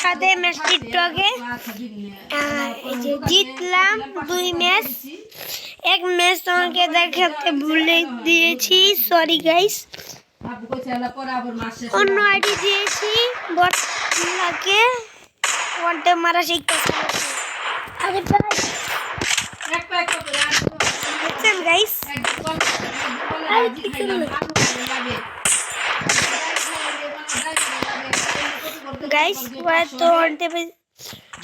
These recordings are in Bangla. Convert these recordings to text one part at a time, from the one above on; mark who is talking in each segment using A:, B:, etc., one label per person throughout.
A: সাথে ম্যাচটির টগে জিতলাম 2 ম্যাচ। এক ম্যাচ তোমাকে দেখাতে ভুলে দিয়েছি, সরি গাইস। অন্য আইডি দিয়েছি বটলাকে ওয়ান টাইম মারা শিখতেছে। আরে ভাই দেখছেন গাইস, গাইস ওরা তো ওয়ান টাইমে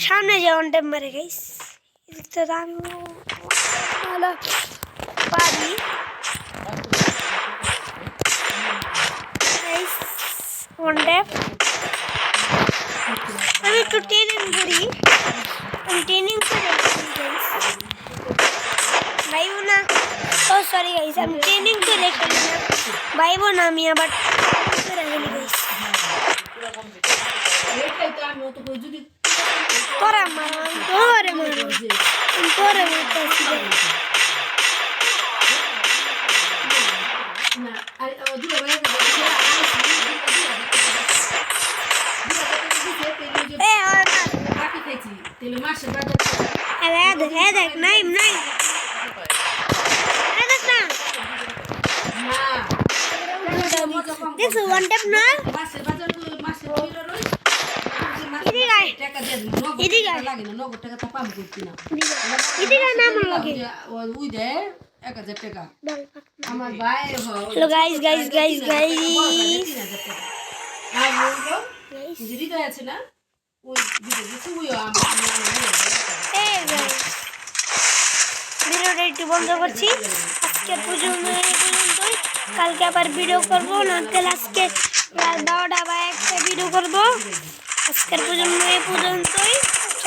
A: সামনে যে ওয়ান টাইম মারে গাইস। এদিকটা আমি ভালো পারি গাইস। ওয়ান টাইম আমি একটু ট্রেনিং করি, আমি ট্রেনিং করে গাইস ভাইবো না। ও সরি গাইস, আমি ট্রেনিং করে খেলি না ভাইবো না, আমি আবার করে খেলি গাইস। তোরা মারো তোরে মারো তোরে মারতেছি দেখ নাই নাই দেখছো ওয়ান ট্যাপ না hello guys guys guys guys আছে না ভিডিওটা একটু বন্ধ করছি আজকে পর্যন্তই। কালকে আবার ভিডিও করবো, নাহলে আজকে রাত 12টা বা 1টা ভিডিও করবো। আজকের পর্যন্ত